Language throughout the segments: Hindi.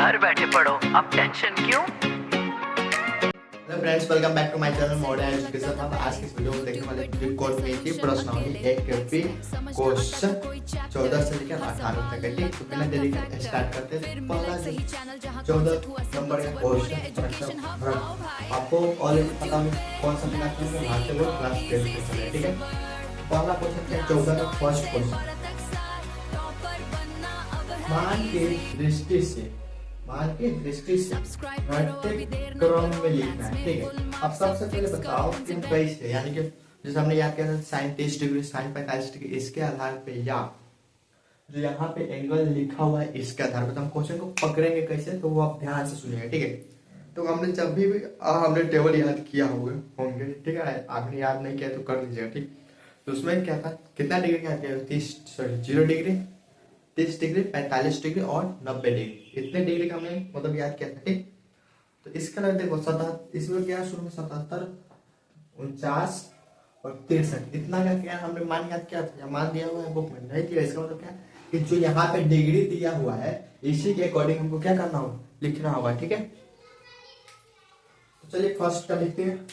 घर बैठे पढ़ो, अब टेंशन क्यों। Hello friends, welcome back to my channel modern education. हम आज की इस वीडियो में देखने वाले बिल्कुल की प्रश्नावली एक भी क्वेश्चन 14 से लेकर 18 तक है। ठीक, तो बिना देरी के स्टार्ट करते हैं। पहला जो 14 नंबर का क्वेश्चन आपको ऑलरेडी पता है कौन सा क्लास में भारतीय बोर्ड क्लास 10 में चल रहा है। ठीक है, पहला क्वेश्चन क्या 14 का फर्स्ट क्वेश्चन, मान की दृष्टि से घटते क्रम में लिखना है। ठीक है, अब सबसे पहले बताओ कि कैसे, यानी कि जैसे हमने याद किया था साइन 30 डिग्री, साइन 45 डिग्री, इसके आधार पे या जो यहाँ पे एंगल लिखा हुआ है इसके आधार पे हम क्वेश्चन को पकड़ेंगे कैसे, तो वो आप ध्यान से सुनिएगा। ठीक है, तो हमने जब भी हमने टेबल याद किया होंगे, ठीक है, आपने याद नहीं किया तो कर लीजिएगा। ठीक, तो उसमें क्या था, कितना डिग्री याद किया, 0 डिग्री, 30 डिग्री, 45 डिग्री और 90 डिग्री, इतने डिग्री का हमने मतलब याद किया था। ठीक, तो इसका लग देखो 77, इसमें क्या शुरू में 77, 49 और 63, इतना का क्या हमने मान याद किया था, मान दिया हुआ है बुक में, नहीं दिया। इसका मतलब क्या कि जो यहाँ पे डिग्री दिया हुआ है इसी के अकॉर्डिंग हमको क्या करना होगा, लिखना होगा। ठीक है, तो चलिए फर्स्ट का लिखते हैं।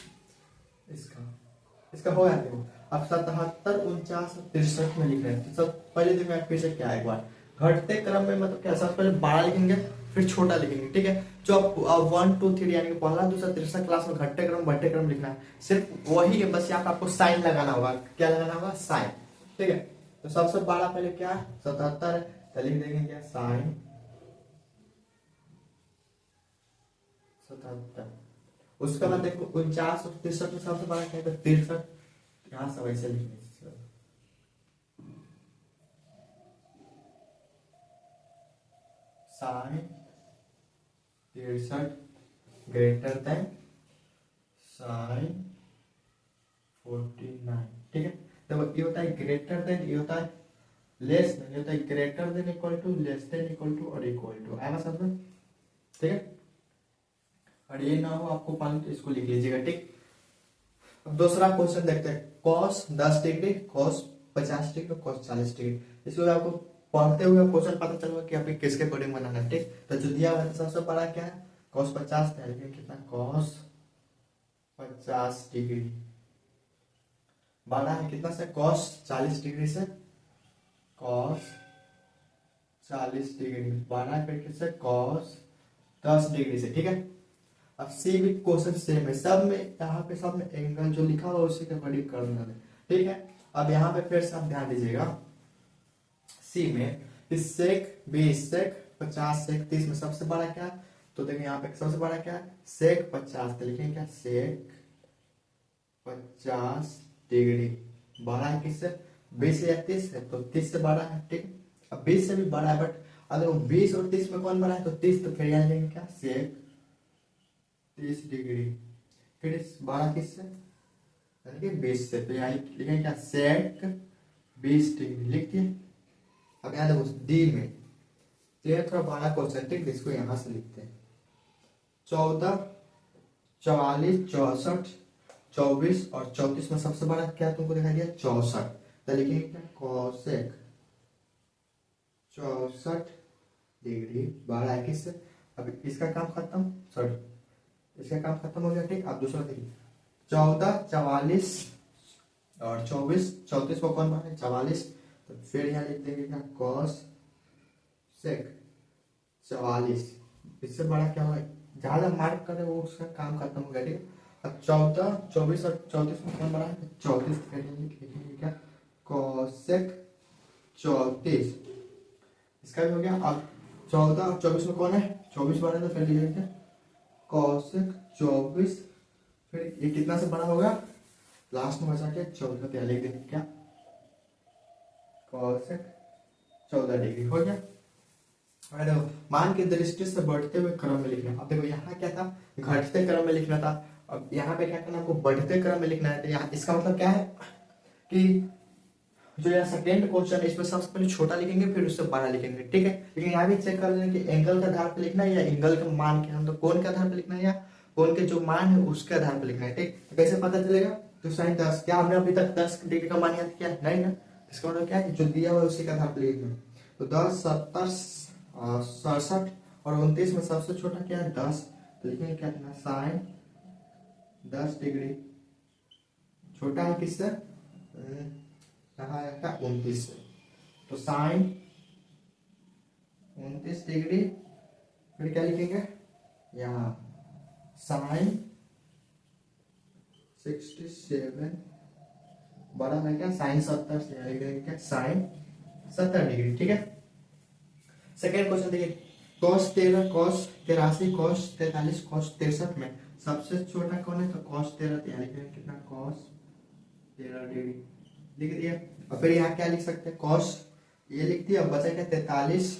इसका हो जाते हो अब 77, 49 और 63 में लिख रहे हैं। तो सब पहले दिन में फिर से क्या है, एक बार घटते क्रम में मतलब क्या, सबसे पहले बड़ा लिखेंगे फिर छोटा लिखेंगे। ठीक है, जो आप 1 2 3 यानी कि पहला दूसरा तीसरा क्लास में घटते क्रम बढ़ते क्रम लिखना है, सिर्फ वही है, बस यहाँ पे आपको साइन लगाना होगा। क्या लगाना होगा, साइन। ठीक है, तो सबसे बड़ा पहले क्या 77, तो लिख देंगे क्या, साइन 77। उसके बाद देखो 49 और 63 में सबसे बड़ा क्या है, 63, यहाँ सब ऐसे लिखने साइन 63 ग्रेटर देन साइन 49। ठीक है, तो ये होता है ग्रेटर देन, ये होता है लेस देन, ये होता है greater than equal to, less than equal to और इक्वल टू, आएगा समझ में। ठीक है, और ये ना हो आपको पानी तो इसको लिख लीजिएगा। ठीक, अब दूसरा क्वेश्चन देखते हैं, cos 10 degree, cos 50 degree, cos 40 degree. इसको आपको पढ़ते हुए क्वेश्चन पता चलेगा कि आपके किसके अकॉर्डिंग बनाना है। ठीक, तो जो दिया हुआ है सबसे बड़ा क्या है, cos 50 है, लेकिन कितना, cos 50 डिग्री बड़ा है कितना से, cos 40 डिग्री से, cos 40 डिग्री बड़ा है फिर किससे, cos 10 डिग्री से। ठीक है, अब सी भी क्वेश्चन सेम है, सब में यहाँ पे सब में एंगल जो लिखा हुआ उसी के अकॉर्डिंग करना है। ठीक है, अब यहाँ पे फिर से आप ध्यान दीजिएगा, सी में इस सेक 20 सेक 50 सेक 30 में सबसे बड़ा क्या है, तो देखिए यहाँ पे सबसे बड़ा क्या है, सेक 50, तो लिखेंगे क्या, सेक 50 डिग्री बड़ा है किससे, 20 या 30 है, तो 30 से बड़ा है। ठीक, अब 20 से भी बड़ा है, बट अगर 20 और 30 में कौन बड़ा है, तो 30, तो फिर यहाँ लिखेंगे क्या, सेक 30 डिग्री, फिर इस 12 किससे, यानी कि 20 से, तो यहाँ लिखेंगे क्या, सेक 20 डिग्री लिख दिए। अब यहाँ देखो डी में ये थोड़ा बड़ा क्वेश्चन, ठीक, इसको यहाँ से लिखते हैं, 14 44 64 24 और 34 में सबसे बड़ा क्या तुमको दिखाई दिया, 64, तो लिखेंगे क्या, कोसेक 64 डिग्री बड़ा है किससे। अब इसका काम खत्म, सॉरी इसका काम खत्म हो गया। ठीक, अब दूसरा देखिए, 14 44 और 24, 34 को कौन बना है, 44, तो फिर यहाँ लिख देंगे क्या, cos sec 44, इससे बड़ा क्या होगा, ज्यादा मार्क करे वो उसका काम खत्म हो गया। ठीक, अब 14 24 और 34 में कौन बना है, 34, लिखेंगे क्या, cos sec 34, इसका भी हो गया। अब 14 और 24 में कौन है, 24 बना है, तो फिर लिखेंगे क्या, cosec 24, फिर ये कितना से बड़ा होगा, लास्ट में बचा के 14, तो लिख देंगे क्या, cosec 14 डिग्री हो गया। और देखो मान की दृष्टि से बढ़ते हुए क्रम में लिखना। अब देखो यहाँ क्या था, घटते क्रम में लिखना था, अब यहाँ पे क्या करना, आपको बढ़ते क्रम में लिखना है। तो यहाँ इसका मतलब क्या है कि जो यहाँ सेकेंड क्वेश्चन है इसमें सबसे पहले छोटा लिखेंगे फिर उससे बड़ा लिखेंगे। ठीक है, लेकिन यहाँ भी चेक कर लेंगे कि एंगल के आधार पर लिखना है या एंगल के मान के, हम तो कोण के आधार पर लिखना है या कोण के जो मान है उसके आधार पर लिखना है। ठीक, तो कैसे पता चलेगा, तो साइन 10, क्या हमने अभी तक 10 डिग्री का मान याद किया, नहीं ना, इसका मतलब क्या है, जो दिया हुआ है उसी के आधार पर लिखना है। तो 10 70 67 और 29 में सबसे छोटा क्या है 10, तो लिखेंगे क्या अपना साइन 10 डिग्री छोटा है किससे, कहाँ है 29 से, तो साइन 29 डिग्री, फिर क्या लिखेंगे यहाँ साइन 67 बड़ा है क्या साइन 70 से लिखेंगे क्या साइन 70 डिग्री। ठीक है, सेकेंड क्वेश्चन देखिए कॉस 13 कॉस 83 कॉस 43 कॉस 63 में सबसे छोटा कौन है, तो कॉस 13 तैयारी करें कितना कॉस 13 डिग्री लिख दिया। और फिर यहाँ क्या लिख सकते हैं कॉस ये लिख दिया, बचा क्या 43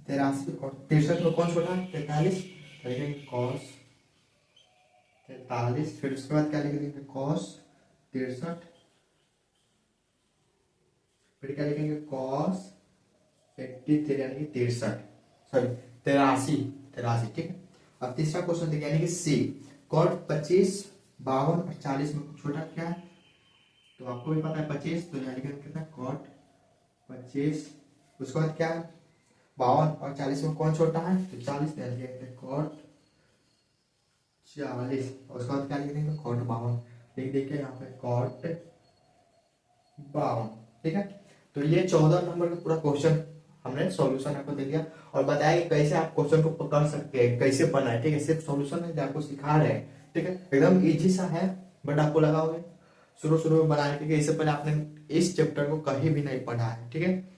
83 और 63 में कौन छोटा है 43, लिखेंगे कॉस 43, फिर उसके बाद क्या लिख देंगे कॉस 63, फिर क्या लिखेंगे कॉस 83 यानी कि 63 सॉरी 83। ठीक है, अब तीसरा क्वेश्चन देखिए यानी कि सी कॉट 25 52 और 40 में छोटा क्या है, तो आपको भी पता है 25, तो यानी कि कितना कॉट 25, उसके बाद क्या है 52 और 40 में कौन छोटा है, तो 40 यानी कि कॉट 40, और उसके बाद क्या लिख देंगे कॉट 52 लिख देखिए यहाँ पे कॉट 52। ठीक है, तो ये 14 नंबर का पूरा क्वेश्चन हमने सॉल्यूशन आपको दे दिया और बताया कि कैसे आप क्वेश्चन को पकड़ सकते हैं, कैसे बनाए। ठीक है, सिर्फ सॉल्यूशन नहीं आपको सिखा रहे हैं। ठीक है, एकदम इजी सा है, बट आपको लगा होगा शुरू में बनाने के इससे पहले आपने इस चैप्टर को कहीं भी नहीं पढ़ा है। ठीक है,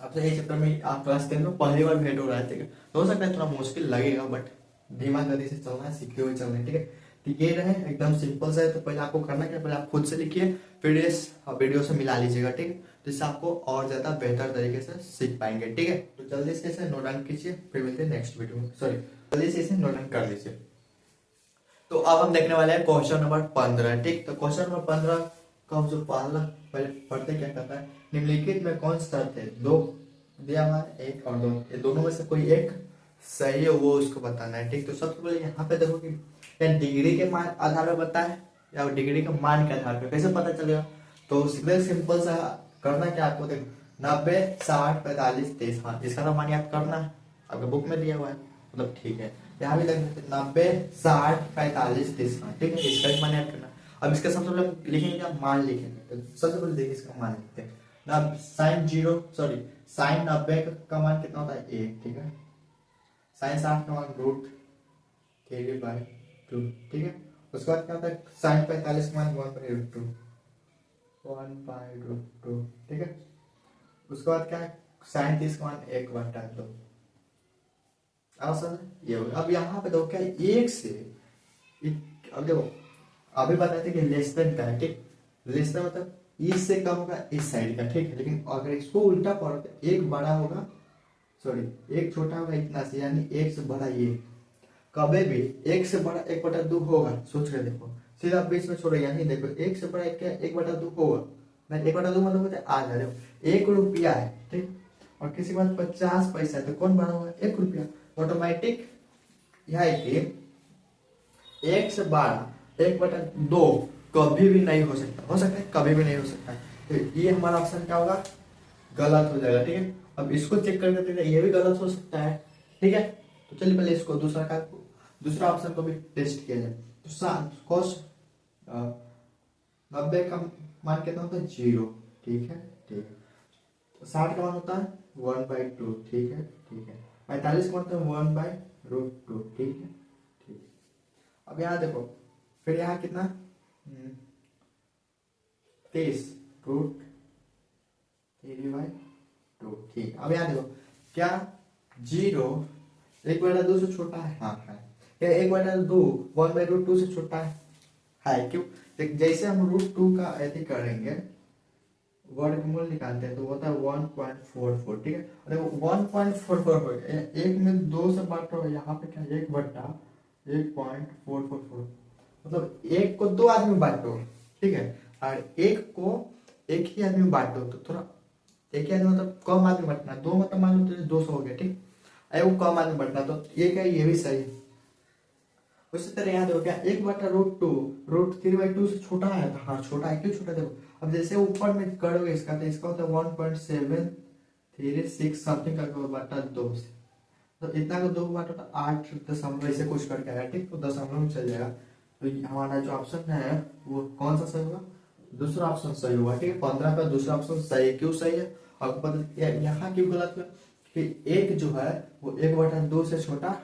आपसे इस चैप्टर में आप क्लास 10 में पहली बार भेंट हो रहा है। ठीक है, तो हो सकता है थोड़ा मुश्किल लगेगा, बट धीमा गति से चलना है, सीखे हुए चलना है। ठीक है, तो ये रहे एकदम सिंपल सा है। तो पहले आपको करना क्या, पहले आप खुद से लिखिए, फिर इस वीडियो से मिला लीजिएगा। ठीक है, तो इससे आपको और ज्यादा बेहतर तरीके से सीख पाएंगे। ठीक है, तो जल्दी से इसे नोट डाउन कीजिए, फिर मिलते हैं नेक्स्ट वीडियो में। सॉरी, जल्दी से इसे नोट डाउन कर लीजिए। तो अब हम देखने वाले हैं क्वेश्चन नंबर 15। ठीक, तो क्वेश्चन नंबर 15 का हम जो पहले पढ़ते क्या कहता है, निम्नलिखित में कौन सा है, दो दिया हुआ है 1 और 2, ये दोनों में से कोई एक सही है वो उसको बताना है। ठीक, तो सबसे पहले यहाँ पे देखो कि क्या डिग्री के मान आधार पर बताया है या डिग्री के मान के आधार पर, कैसे पता चलेगा, तो सिंपल सा करना क्या आपको, देखो 90 60 45 30, हाँ इसका तो मान याद करना है, आपके बुक में दिया हुआ है, मतलब ठीक है यहाँ भी लगना 90 60 45 30, ठीक है इसका भी मान याद करना। अब इसका सबसे पहले लिखेंगे क्या, मान लिखेंगे, तो सबसे पहले देखिए इसका मान लिखते हैं ना, साइन 90 का मान कितना होता है 1। ठीक है, साइन 60 का मान √3/2। ठीक है, उसके बाद क्या होता है साइन 45 का मान 1/√2। ठीक है, उसके बाद क्या है साइन 30 का मान 1/2। ये हो गया। अब यहाँ पे देखो क्या एक से अब देखो अभी बताए थे कि लेस देन का है। ठीक, लेस देन मतलब इससे कम होगा इस साइड का। ठीक है, लेकिन अगर इसको उल्टा पढ़ो तो एक बड़ा होगा, सॉरी एक छोटा होगा इतना से, यानी एक से बड़ा ये, कभी भी एक से बड़ा 1/2 होगा, सोच के देखो सीधा बीच में छोड़ो, यानी देखो एक से बड़ा क्या 1/2 होगा, मैं 1/2 मतलब होता है आ जा रहे हो 1 रुपया है। ठीक, और किसी के पास 50 पैसा है तो कौन बड़ा होगा 1 रुपया, ऑटोमेटिक यह है कि 1 से बड़ा 1/2 कभी भी नहीं हो सकता है, कभी भी नहीं हो सकता है। तो ये हमारा ऑप्शन क्या होगा, गलत हो जाएगा। ठीक है, अब इसको चेक करके देखते हैं, ये भी गलत हो सकता है। ठीक है, तो चलिए पहले इसको दूसरा ऑप्शन को भी टेस्ट किया जाए। तो cos 90 का मान कितना होता है 0। ठीक है, ठीक है, तो 60 का मान होता है 1/2। ठीक है, ठीक है, 45 का मान होता है 1/√2। ठीक है, ठीक है, अब यहाँ देखो फिर यहाँ कितना 30√3/2। ठीक, अब यहाँ देखो क्या 0 1/2 से छोटा है, हाँ है, क्या 1/2 1/√2 से छोटा है क्यों, जैसे हम √2 का ऐसे करेंगे वर्गमूल निकालते हैं तो होता है 1.44। ठीक है, देखो 1.44 हो गया, एक में 2 से बांटो, यहाँ पे क्या 1/1.444, मतलब एक को 2 आदमी बांटो। ठीक है, और एक को एक ही आदमी बांटो, तो थोड़ा एक ही आदमी मतलब कम आदमी बांटना, 2 मतलब मान लो तो 200 हो गया। ठीक, वो कम आदमी बांटना, तो ये क्या ये भी सही है। उसी तरह यहाँ देखो क्या 1/√2 √3/2 से छोटा है, तो हाँ छोटा है, क्यों छोटा, देखो अब जैसे ऊपर में करोगे इसका, तो इसका होता है 1.736 समथिंग का 2 से, तो इतना को 2 बार तो 8 दशमलव ऐसे कुछ करके आएगा, ठीक। तो दशमलव में चल जाएगा। तो हमारा जो ऑप्शन है वो कौन सा सही होगा? दूसरा ऑप्शन सही होगा, ठीक है। 15 का दूसरा ऑप्शन सही है। क्यों सही है? आपको पता यहाँ क्यों गलत है कि एक जो है वो 1/2 से छोटा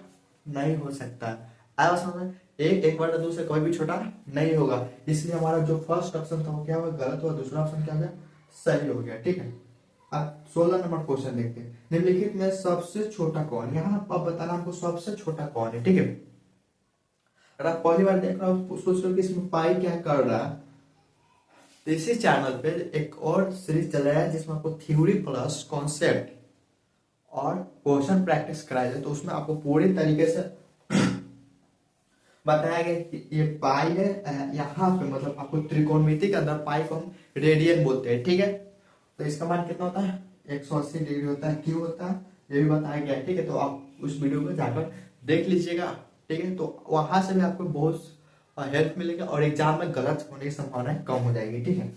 नहीं हो सकता है। आया समझ में? एक 1/2 से कोई भी छोटा नहीं होगा, इसलिए हमारा जो फर्स्ट ऑप्शन था वो क्या हुआ? गलत हुआ। दूसरा ऑप्शन क्या हो गया? सही हो गया, ठीक है। अब 16 नंबर क्वेश्चन देखते हैं। निम्नलिखित में सबसे छोटा कौन? यहाँ अब बताना हमको सबसे छोटा कौन है, ठीक है। अगर आप पहली बार देख रहे हो सोच रहे हो कि इसमें पाई क्या कर रहा है, तो इसी चैनल पे एक और सीरीज चल रहा है जिसमें आपको थ्योरी प्लस कॉन्सेप्ट और क्वेश्चन प्रैक्टिस कराया जाए। तो उसमें आपको पूरी तरीके से बताया गया कि ये पाई है। यहाँ पे मतलब आपको त्रिकोणमिति के अंदर पाई को हम रेडियन बोलते हैं, ठीक है। तो इसका मान कितना होता है? 180 डिग्री होता है। क्यों होता है ये भी बताया गया है, ठीक है। तो आप उस वीडियो को जाकर देख लीजिएगा, ठीक है। तो वहां से भी आपको बहुत हेल्प मिलेगा और एग्जाम में गलत होने की संभावना कम हो जाएगी, ठीक है।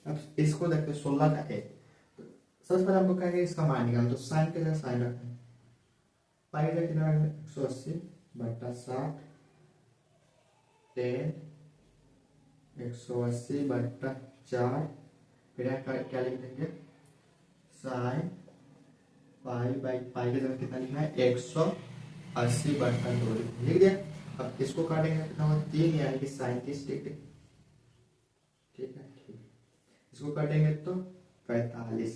अब इसको देखते 16 का एक। तो सबसे पहले हमको कहेंगे इसका मान निकालना। तो साइन के जगह साइन रखें, पाई के जगह कितना रखेंगे? 180/60 10 180/4। फिर क्या लिख देंगे? साइन पाई बाई पाई के जगह कितना लिखना है? 180/2 लिख दिया। अब इसको काटेंगे कितना होगा? 3 यानी कि 37 डिग्री, ठीक है। ठीक, इसको काटेंगे तो 45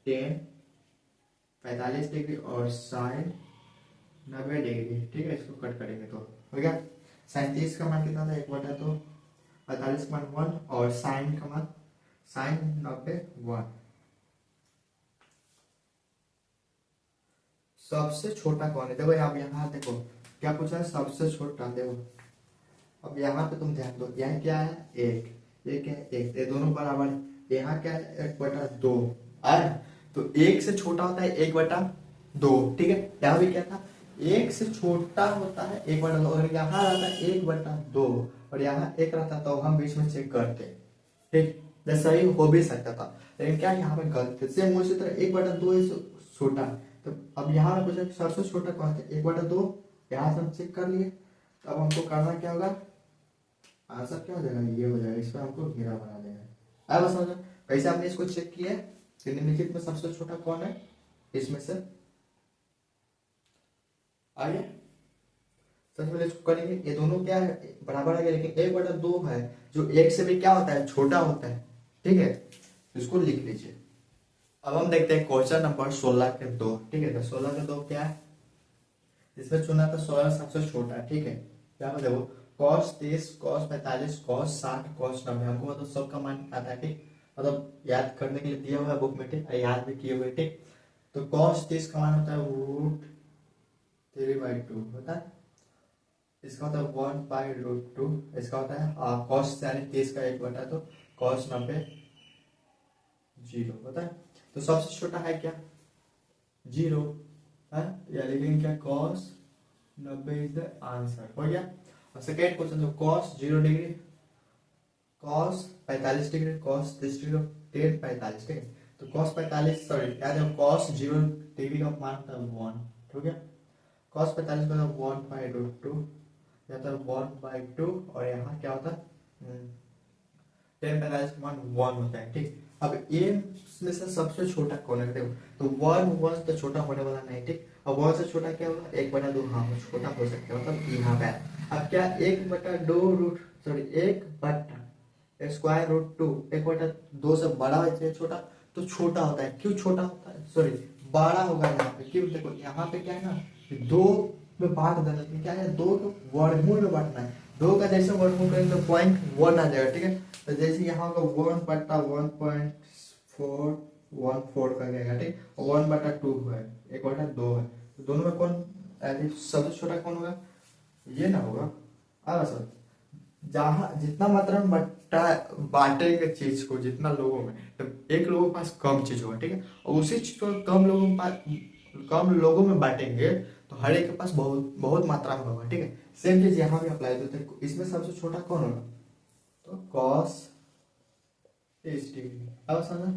10 45 डिग्री और साइन 90 डिग्री, ठीक है। इसको कट करेंगे तो हो गया। 37 का मान कितना था? 1/2। 45 का मान 1 और साइन का मान साइन 90 1। सबसे छोटा कौन है? देखो आप यहाँ देखो क्या पूछा है? सबसे छोटा। देखो अब यहाँ पे तुम ध्यान दो, यहाँ क्या है? एक, ये क्या है? एक, ये दोनों बराबर है। यहाँ क्या है? 1/2 है। तो एक से छोटा होता है 1/2, ठीक है। यहाँ भी क्या था? एक से छोटा होता है 1/2। अगर यहाँ रहता है 1/2 और यहाँ एक रहता तो हम बीच में चेक करते, ठीक। जैसा ही हो भी सकता था, लेकिन क्या यहाँ पे गलत है। सेम उसी तरह 1/2 से छोटा। तो अब यहाँ पे पूछा सबसे छोटा कौन है? 1/2। यहाँ से हम चेक कर लिए। तो अब हमको करना क्या होगा? आंसर क्या हो जाएगा? ये हो जाएगा। इसमें हमको घेरा बना देना है। अब समझो कैसे हमने इसको चेक किया है? निम्नलिखित में सबसे छोटा कौन है इसमें से? आइए सबसे पहले इसको करेंगे। ये दोनों क्या है? बराबर है, लेकिन 1/2 है जो एक से भी क्या होता है? छोटा होता है, ठीक है। तो इसको लिख लीजिए। अब हम देखते हैं क्वेश्चन नंबर 16 के 2, ठीक है। तो 16 के 2 क्या है? इसमें चुना था 16 सबसे छोटा, ठीक है। क्या देखो cos 30 cos 45 cos 60 cos 90 हमको मतलब सबका मान आता है, ठीक। मतलब याद करने के लिए दिया हुआ है बुक में, ठीक। याद भी किए हुए, ठीक। तो cos 30 का मान होता है √3/2 होता है। इसका होता है 1/√2। इसका होता है cos यानी 30 का 1/2 cos 90 0 होता है। तो सबसे छोटा है क्या? 0 है, या लिखेंगे क्या? cos 90 इज द आंसर, हो गया। और सेकेंड क्वेश्चन जो cos 0 degree cos 45 degree cos 30 degree 10 45, ठीक है। तो cos 45 सॉरी याद है cos 0 डिग्री का मान होता है 1, ठीक है। cos 45 का 1/√2 या तो 1/2 और यहाँ क्या होता है 10 45 का मान 1 होता है, ठीक। अब ये में से सबसे छोटा कौन है? देखो तो 1 तो छोटा होने वाला नहीं, ठीक। अब 1 से छोटा क्या होगा? 1/2, हाँ वो छोटा हो सकता है, मतलब यहाँ पे अब क्या 1/2 1/√2 से बड़ा है छोटा, तो छोटा होता है। क्यों छोटा होता है? सॉरी बड़ा होगा यहाँ पे। क्यों? देखो यहाँ पे क्या है ना, 2 में बांट देना, क्या है 2 को वर्गमूल में बांटना है। 2 का जैसे वर्गमूल करेंगे तो 0.1 आ जाएगा, ठीक है। तो जैसे यहाँ का 1/1.414 का जाएगा, ठीक। 1/2 है 1/2 है। तो दोनों में कौन सबसे छोटा कौन होगा? ये ना होगा। सर जहां जितना मात्रा में बांटेंगे चीज को, जितना लोगों में, तो एक लोगों के पास कम चीज होगा, ठीक है। और उसी चीज को कम लोगों में बांटेंगे तो हर एक के पास बहुत बहुत मात्रा में होगा, ठीक है। सेम चीज यहाँ भी अप्लाई होता है। इसमें सबसे छोटा कौन होगा? तो cos 30 डिग्री। अब समझा।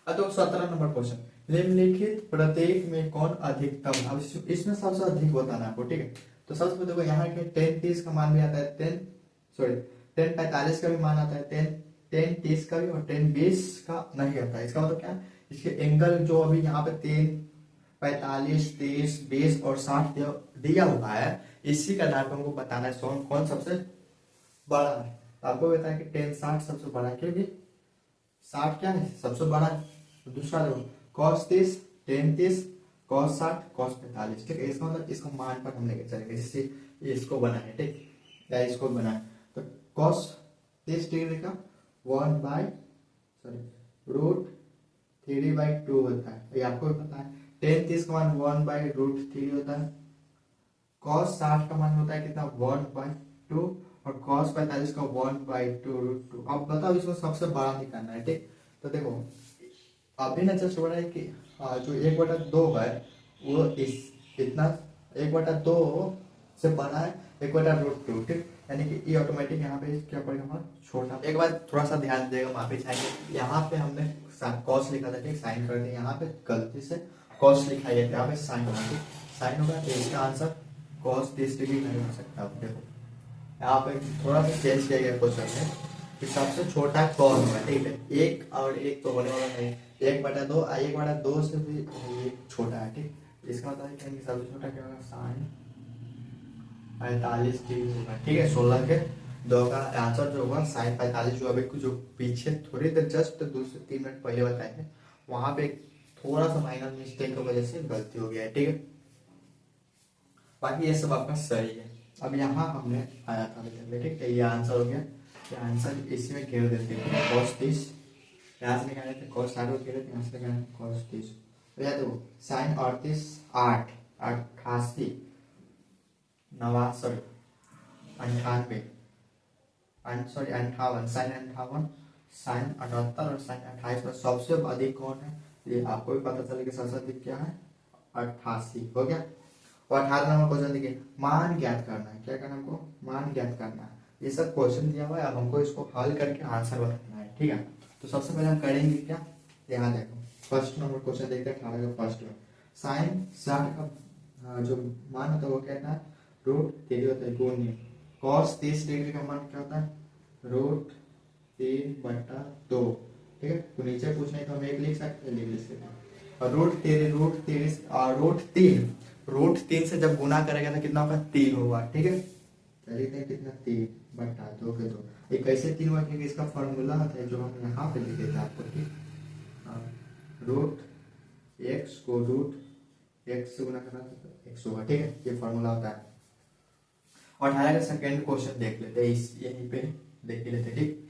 तो 17 नंबर क्वेश्चन, निम्नलिखित प्रत्येक में कौन अधिकतम, अब इसमें सबसे अधिक बताना है आपको, ठीक है। तो सबसे पहले देखो यहाँ के 10-30 का मान भी आता है, 10-45 का भी मान आता है, 10-30 का भी, और 10-20 का नहीं आता है। इसका मतलब क्या है, इसके एंगल जो अभी यहाँ पे 10-45, 30-20 और 60 दिया हुआ है, इसी का आधार पर हमको बताना है कौन सबसे बड़ा है। तो आपको पता है कि 10-60 सबसे बड़ा है, क्योंकि 60 क्या है सबसे बड़ा है। तो दूसरा देखो cos 30, 10-30, cos 60, cos 45, ठीक है। इसका मतलब इसको मान पर हम लेके चलेंगे, जैसे इसको बनाए, ठीक, या इसको बनाए, तो cos 30 डिग्री का 1/√3/2 होता है, ये आपको भी पता है। 10-30 का मान 1/√3 होता है। cos 60 का मान होता है कितना, 1/2, और cos 45 का 1/2√2। अब बताओ इसको सबसे बड़ा निकालना है, ठीक। तो देखो अभी ना जस्ट हो रहा है कि जो 1/2 है वो इतना 1/2 से बड़ा है 1/√2, ठीक। यानी कि ये ऑटोमेटिक यहाँ पे क्या पड़ेगा हमारा छोटा। एक बार थोड़ा सा ध्यान देगा, माफी चाहेंगे, यहाँ पे हमने cos लिखा था, ठीक, साइन कर दिया, यहाँ पे गलती से cos लिखा है, यहाँ पे साइन होगा, ठीक, साइन होगा, तो इसका आंसर cos 30 डिग्री नहीं हो सकता। अब देखो यहाँ पे थोड़ा सा चेंज किया गया क्वेश्चन में कि सबसे छोटा कौन होगा, ठीक है। एक और एक तो होने वाला नहीं, 1/2, 1/2 से भी एक छोटा है, ठीक। इसका मतलब है कि सबसे छोटा क्या होगा, साइन 45 डिग्री होगा, ठीक है। 16 के 2 का आंसर जो होगा साइन 45, जो अभी जो पीछे थोड़ी देर जस्ट 2 से 3 मिनट पहले बताए थे, वहां पे थोड़ा सा माइनर मिस्टेक की वजह से गलती हो गया है, ठीक है। बाकी ये सब आपका सही है। अब यहाँ हमने आया था, ठीक है, ये आंसर हो गया। ये आंसर इसी में घेर देते हैं, cos 30 यहाँ से निकाले थे, cos 60 घेरे थे, यहाँ से निकाले cos 30। तो याद हो साइन 38, 8, 88, 89, 98, 58, साइन 58, साइन 78 और साइन 28 में सबसे अधिक कौन है, ये आपको भी पता चले कि सबसे अधिक क्या है, 88 हो गया। और 18 नंबर क्वेश्चन देखिए, मान ज्ञात करना है, क्या करना है हमको, मान ज्ञात करना है। ये सब क्वेश्चन दिया हुआ है, अब हमको इसको हल करके आंसर बताना है, ठीक है। तो सबसे पहले हम करेंगे क्या, यहाँ देखो फर्स्ट नंबर क्वेश्चन देखते हैं 18 का फर्स्ट में। साइन 60 का जो मान होता है वो कहता है √3 होता है, गुण cos 30 डिग्री का मान क्या होता है, √3/2, ठीक है। तो नीचे पूछना है तो हम एक लिख सकते हैं, लिख सकते हैं। और √3 से जब गुना करेगा तो कितना होगा, 3 होगा, ठीक है। लिखते हैं कितना, 3/2 के 2। ये कैसे 3 हुआ, क्योंकि इसका फॉर्मूला था जो हम यहाँ पे लिखे थे आपको, ठीक। √x को √x से गुना करना तो x होगा, ठीक है, ये फॉर्मूला होता है। और 18 का सेकंड क्वेश्चन देख लेते हैं, इस यहीं पे देख लेते हैं, ठीक।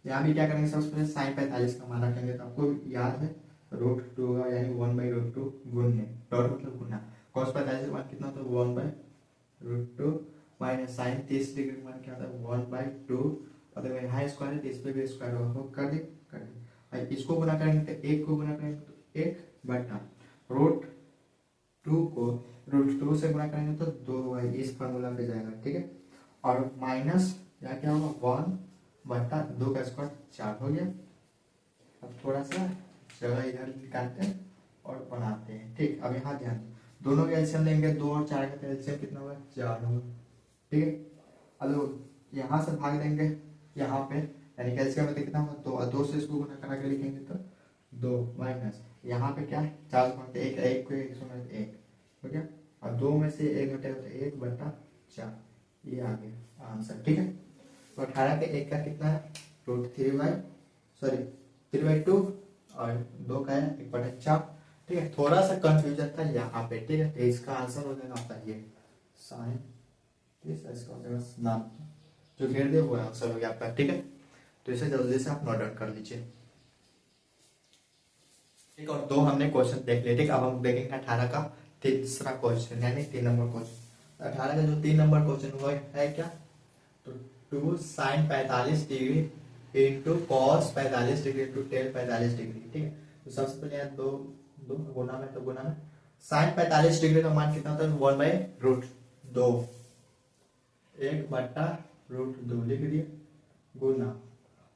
यहाँ भी क्या करेंगे, सबसे पहले साइन 45 का मान रखेंगे, तो आपको याद है √2 होगा, यानी 1/√2 गुणने, डॉट मतलब गुना। cos 45 का मान कितना होता है, 1/√2 माइनस साइन 30 डिग्री का मान क्या होता है, 1/2। और देखो यहाँ स्क्वायर है तो इस पे भी स्क्वायर होगा, कर दे। इसको गुना करेंगे तो 1 को गुना करेंगे तो 1/√2 को √2 से गुना करेंगे तो 2 इस फॉर्मूला पे जाएगा, ठीक है। और माइनस यहाँ क्या होगा, 1/2 का स्क्वायर 4 हो गया। अब थोड़ा सा जगह इधर निकालते हैं और बनाते हैं, ठीक। अब यहाँ ध्यान, दोनों का एलसीएम लेंगे, 2 और 4 का एलसीएम कितना होगा, 4 होगा, ठीक है। अब यहाँ से भाग देंगे यहाँ पे, यानी एलसीएम में कितना होगा, 2, और 2 से इसको गुना करा के लिखेंगे तो 2 माइनस यहाँ पे क्या है, 4 से 1 को 1 से 1 हो गया, और 2 में से 1 घटेगा तो 1/4, ये आ गया आंसर, ठीक है। तो 18 के 1 का कितना है, √3/2 और 2 का है 1/4, ठीक है। थोड़ा सा कंफ्यूजन था यहाँ पे, ठीक है। तो इसका आंसर हो जाएगा आपका ये साइन, इसका हो जाएगा नाम जो घेर दे वो आंसर हो गया आपका, ठीक है। तो इसे जल्दी से आप नोट डाउन कर लीजिए, ठीक। और 2 हमने क्वेश्चन देख लिए, ठीक। अब हम देखेंगे 18 का तीसरा क्वेश्चन, यानी 3 नंबर क्वेश्चन। 18 का जो 3 नंबर क्वेश्चन हुआ है क्या, तो 2 sine 45 degree into cos 45 degree into tan 45 degree, ठीक है। तो सबसे पहले यहाँ दो गुना में, तो गुना में साइन 45 डिग्री का मान कितना होता है, 1/√2, 1/√2 लिख दिए, गुना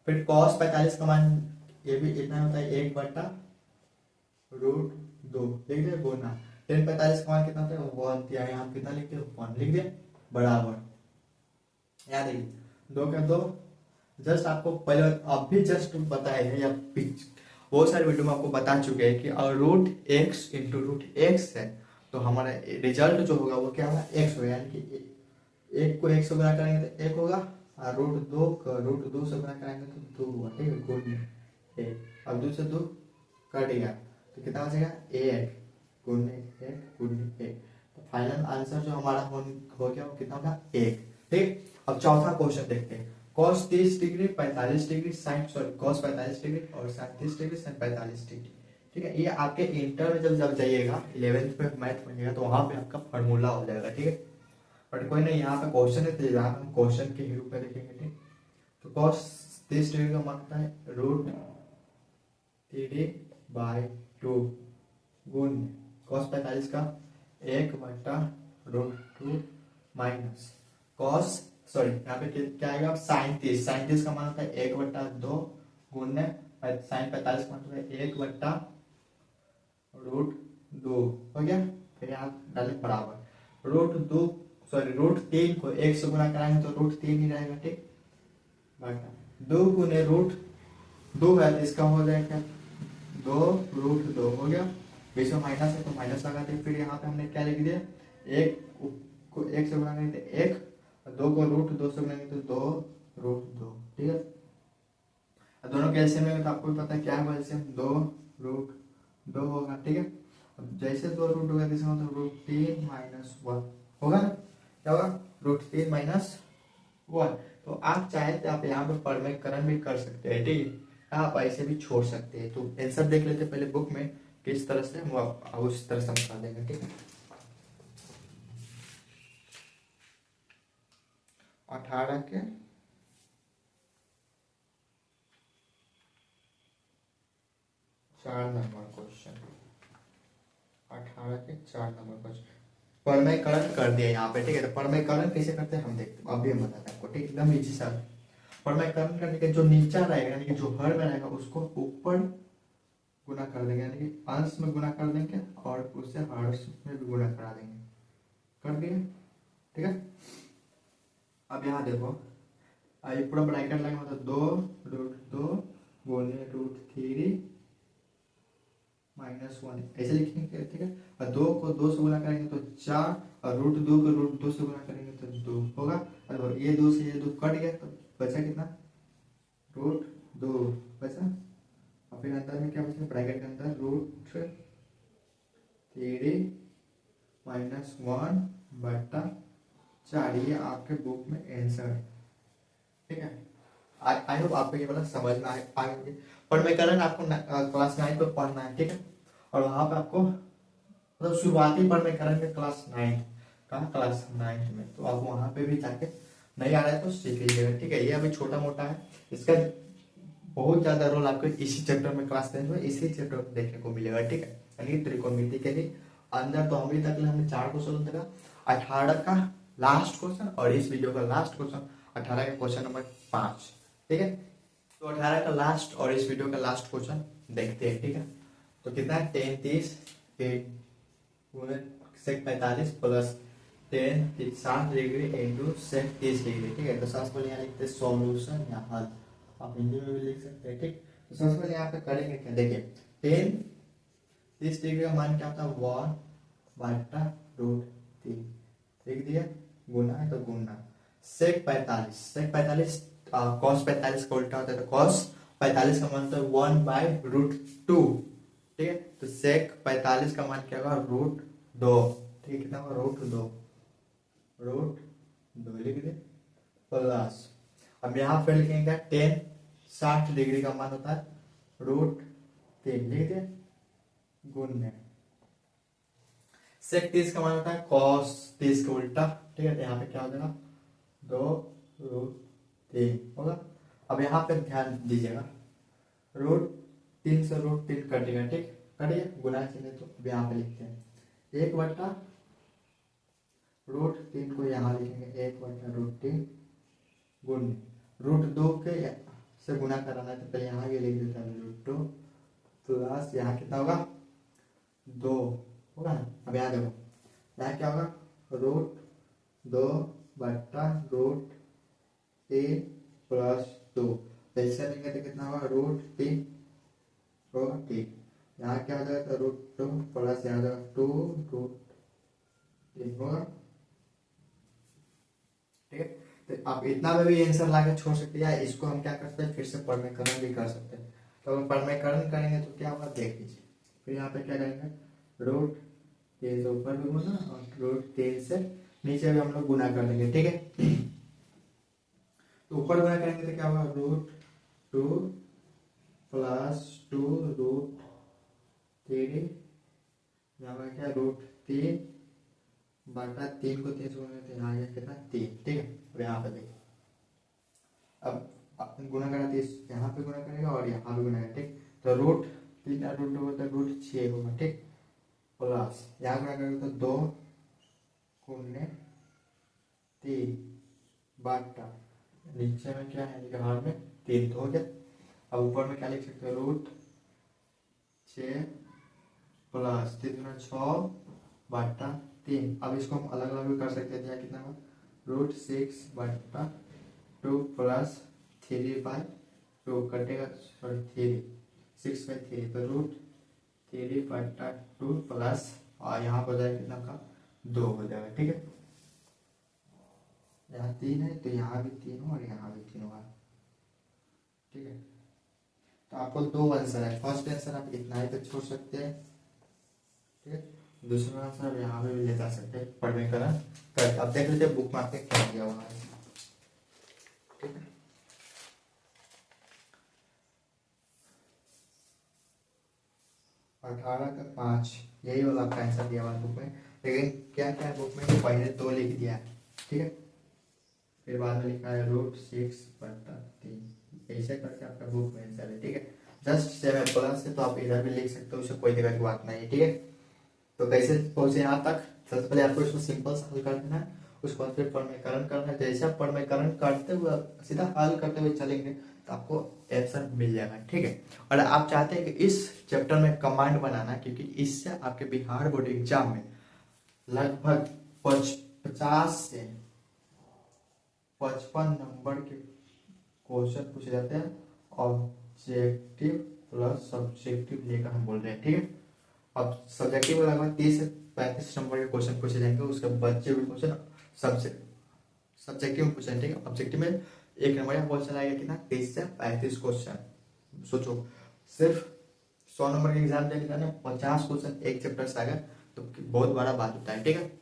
फिर cos 45 का मान ये भी इतना होता है, 1/√2 2 लिख दिया गुना 10 45 का मान कितना होता है 1, यहाँ कितना लिखते हो 1 लिख दिया बराबर। यहाँ देखिए 2 का 2, जस्ट आपको पहले अभी जस्ट बताया है या बहुत सारे वीडियो में आपको बता चुके हैं कि root X into root X है तो हमारा रिजल्ट जो होगा वो क्या होगा एक्स होगा, यानी कि 1 को 1 से गुणा करेंगे तो 1 होगा और रूट 2 को रूट 2 से गुणा करेंगे तो 2 होगा, ठीक है गुण 1। अब 2 से 2 कट गया तो कितना बचेगा 1 गुणे 1 गुणे 1। तो फाइनल आंसर जो हमारा हो गया वो कितना होगा 1, ठीक। अब चौथा क्वेश्चन देखते हैं। cos 30 degree 45 degree sine cos 45 degree और sin 30 डिग्री sin 45 डिग्री, ठीक है। ये आपके इंटर में जब जाइएगा 11th में मैथ पढ़िएगा तो वहां पे आपका फॉर्मूला हो जाएगा, ठीक है। बट कोई नहीं, यहाँ पे क्वेश्चन है तो यहाँ पे हम क्वेश्चन के ही रूप में लिखेंगे, ठीक। तो cos 30 डिग्री का मान होता है रूट 3/2 गुण cos 45 का 1/√2 माइनस cos यहाँ पे क्या आएगा साइन 30 का मान होता है 1/2 गुण साइन 45 का मान होता है 1/√2 हो गया। फिर यहाँ डाले बराबर रूट 3 को 1 से गुणा कराएंगे तो रूट 3 ही रहेगा, ठीक। बटा 2 गुने रूट 2 है तो इसका हो जाएगा 2√2 हो गया। बीच में माइनस है तो माइनस लगा दिया। फिर यहाँ पे हमने क्या लिख दिया 1 को 1 से गुणा करेंगे तो 1, 2 को रूट 2 से गुणेंगे तो 2√2, ठीक है। दोनों के एलसीएम में तो आपको भी पता है क्या है एलसीएम 2√2 होगा, ठीक है। अब जैसे 2√2 का दिशा मतलब √3 - 1 होगा ना, क्या होगा √3 - 1। तो आप चाहे तो आप यहाँ पे परमेकरण भी कर सकते हैं, ठीक है। आप ऐसे भी छोड़ सकते हैं। तो आंसर देख लेते पहले बुक में किस तरह से वो उस तरह से हम कर देंगे, ठीक है। 18 के 4 नंबर क्वेश्चन, 18 के 4 नंबर क्वेश्चन परमेयकरण कर दिया यहाँ पे, ठीक है। तो परमेयकरण कैसे करते हैं हम देखते हैं, अभी हम बताते हैं आपको, ठीक। एकदम इजी सा परमेयकरण करने के जो नीचा रहेगा यानी कि जो हर में रहेगा उसको ऊपर गुना कर देंगे, यानी कि अंश में गुना कर देंगे और उससे हर्ष में भी गुना करा देंगे, कर दिए, ठीक है। अब यहाँ देखो ये पूरा ब्रैकेट लगेगा मतलब 2√2 गुने √3 - 1 ऐसे लिखेंगे, ठीक है। और 2 को 2 से गुना करेंगे तो 4 और √2 को √2 से गुना करेंगे तो 2 होगा। और ये 2 से ये 2 कट गया तो बचा कितना √2 बचा। और फिर अंदर में क्या बचा ब्रैकेट के अंदर √3 - 1/4। ये आपके बुक में आंसर, ठीक है। आई होप आपको ये वाला समझ में आएंगे। परमेयकरण आपको क्लास 9 पे पढ़ना है, ठीक है। और वहां पे आपको मतलब शुरुआती परमेयकरण में क्लास 9 का क्लास 9 में, तो आप वहां पे भी जाके नहीं आ रहा है तो सीख लीजिएगा, ठीक है। ये अभी छोटा मोटा है, इसका बहुत ज्यादा रोल आपको इसी चैप्टर में क्लास 10 में इसी चैप्टर में देखने को मिलेगा, ठीक है। यानी त्रिकोणमिति के लिए अंदर तो अभी तक हमने 4 क्वेश्चन देखा, 18 का लास्ट क्वेश्चन और इस वीडियो का लास्ट क्वेश्चन 18 का क्वेश्चन नंबर 5, ठीक है। तो 18 का लास्ट और इस वीडियो का लास्ट क्वेश्चन देखते हैं, ठीक है। तो कितना है 10 30 sec 45 plus 10 60 degree into sec 30 degree, ठीक है। तो सबसे पहले यहाँ लिखते हैं सॉल्यूशन या हल, आप हिंदी में भी लिख सकते हैं, ठीक। तो सबसे पहले यहाँ पे करेंगे क्या देखिए 10 30 डिग्री का मान क्या होता है 1/√3 लिख दिया, गुना है तो गुना sec 45 cos 45 का उल्टा होता है तो cos 45 का मान होता है 1/√2, ठीक है। तो sec 45 का मान क्या होगा √2, ठीक है। कितना होगा √2 लिख दे प्लस, अब यहाँ पे लिखेंगे 10 60 डिग्री का मान होता है √3 लिख दे गुण में sec 30 का मान होता है cos 30 का उल्टा, ठीक है। तो यहाँ पे क्या हो जाएगा 2√3 होगा। अब यहाँ पे ध्यान दीजिएगा √3 से √3 कटेगा, ठीक कटिए गुना चाहिए तो यहाँ पे लिखते हैं 1/√3 को यहाँ लिखेंगे 1/√3 गुण √2 के से गुना कराना है तो पहले यहाँ ये लिख देता है √2 प्लस यहाँ कितना होगा 2 होगा ना। अब यहाँ देखो, यहाँ क्या होगा, रूट 2 बट्टा रूट 3 प्लस 2, ऐसा लेंगे तो कितना होगा, रूट 3 होगा। ठीक, यहाँ क्या हो जाएगा, रूट 2 प्लस यहाँ जाएगा 2 रूट 3 होगा। ठीक है, तो आप इतना में भी आंसर ला के छोड़ सकते हैं, या इसको हम क्या कर सकते हैं, फिर से परमीकरण भी कर सकते हैं। तो अगर परमीकरण करेंगे तो क्या होगा, देख लीजिए। फिर यहाँ पे क्या करेंगे, रूट 3 से ऊपर भी गुना और रूट 3 से नीचे भी हम लोग गुना कर देंगे। ठीक है, तो ऊपर गुना करेंगे तो क्या होगा, रूट 2 प्लस 2 रूट 3, यहाँ पर क्या, रूट 3 बटा 3 को 3 से गुना करते हैं, यहाँ गया कितना, 3। ठीक है, अब यहाँ पे देखिए, अब गुना करा तो यहाँ पे गुना करेगा और यहाँ पे गुना करेगा। ठीक, तो रूट 3 और रूट 2 तो रूट 6 होगा। ठीक, प्लस यहाँ गुना करेगा तो 2 गुने 3 बटा नीचे में क्या है, बाहर में 3 तो हो गया। अब ऊपर में क्या लिख सकते हो, रूट 6 प्लस 3 गुना 6 बटा 3। अब इसको हम अलग अलग भी कर सकते थे, कितना होगा, रूट 6 बटा 2 प्लस 3 बाई 2 कटेगा, सॉरी 3 6 बाई 3, तो रूट 3 बटा 2 प्लस, और यहाँ पर जाएगा कितना का, 2 हो जाएगा। ठीक है, यहाँ 3 है तो यहाँ भी 3 हो और यहाँ भी 3 होगा। ठीक है, तो आपको 2 आंसर है। फर्स्ट आंसर आप इतना ही तक छोड़ सकते हैं। ठीक है, दूसरा आंसर यहाँ पे भी ले जा सकते हैं, परमीकरण कर। अब देख लेते हैं बुक मार्क में क्या दिया हुआ है। ठीक है, अठारह का 5 यही वाला आपका आंसर दिया हुआ है बुक में, लेकिन क्या क्या है बुक में, तो पहले 2 लिख दिया है। ठीक है, फिर बाद में लिखा है रूट 6 बटा 3, ऐसे करके आपका बुक में आंसर है। ठीक है, जस्ट सेम प्लस है तो आप इधर भी लिख सकते हो, उससे कोई दिक्कत की बात नहीं है। ठीक है, तो कैसे पहुंचे यहाँ तक, सबसे पहले आपको इसको सिंपल से हल कर देना है, उसके बाद फिर परमीकरण करना है। जैसे आप परमीकरण करते हुए सीधा हल करते हुए चलेंगे तो आपको आंसर मिल जाएगा। ठीक है, और आप चाहते हैं कि इस चैप्टर में कमांड बनाना, क्योंकि इससे आपके बिहार बोर्ड एग्जाम में लगभग 50 से 55 नंबर के क्वेश्चन पूछे जाते हैं, ऑब्जेक्टिव प्लस सब्जेक्टिव लेकर हम बोल रहे हैं। ठीक है, अब सब्जेक्टिव में लगभग 30 से 35 नंबर के क्वेश्चन पूछे जाएंगे, उसके बच्चे भी क्वेश्चन सब्जेक्टिव में पूछे जाएंगे। ऑब्जेक्टिव में 1 नंबर का क्वेश्चन आएगा कितना, 30 से 35 क्वेश्चन। सोचो, सिर्फ 100 नंबर के एग्जाम देने जाने 50 क्वेश्चन एक चैप्टर से आएगा, तो बहुत बड़ा बात होता है। ठीक है,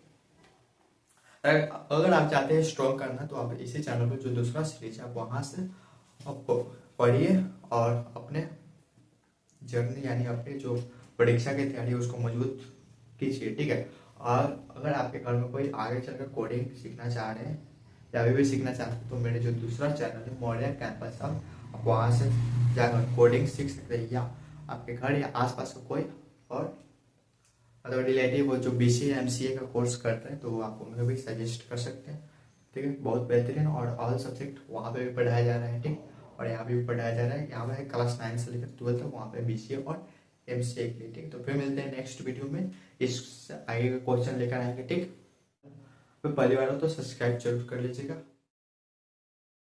अगर आप चाहते हैं स्ट्रॉन्ग करना तो आप इसी चैनल पर जो दूसरा सीरीज है आप वहां से आपको पढ़िए और अपने जर्नी यानी अपने जो परीक्षा की तैयारी उसको मजबूत कीजिए। ठीक है, और अगर आपके घर में कोई आगे चलकर कोडिंग सीखना चाह रहे हैं या अभी भी सीखना चाहते हैं तो मेरे जो दूसरा चैनल है मॉडर्न कैंपस आप वहाँ से जाकर कोडिंग सीख सकते हैं, या आपके घर या आसपास का कोई और अगर रिलेटिव वो जो BCA MCA का कोर्स करते हैं तो वो आपको उन्हें भी सजेस्ट कर सकते हैं। ठीक है, बहुत बेहतरीन और ऑल सब्जेक्ट वहाँ पे भी पढ़ाया जा रहा है। ठीक, और यहाँ भी पढ़ाया जा रहा है, यहाँ पे क्लास 9 से लेकर 12 तक, वहाँ पे BCA और MCA के लिए। ठीक, तो फिर मिलते हैं नेक्स्ट वीडियो में, इस आगे का क्वेश्चन लेकर आएंगे। ठीक, तो पहली बार हो तो सब्सक्राइब जरूर कर लीजिएगा।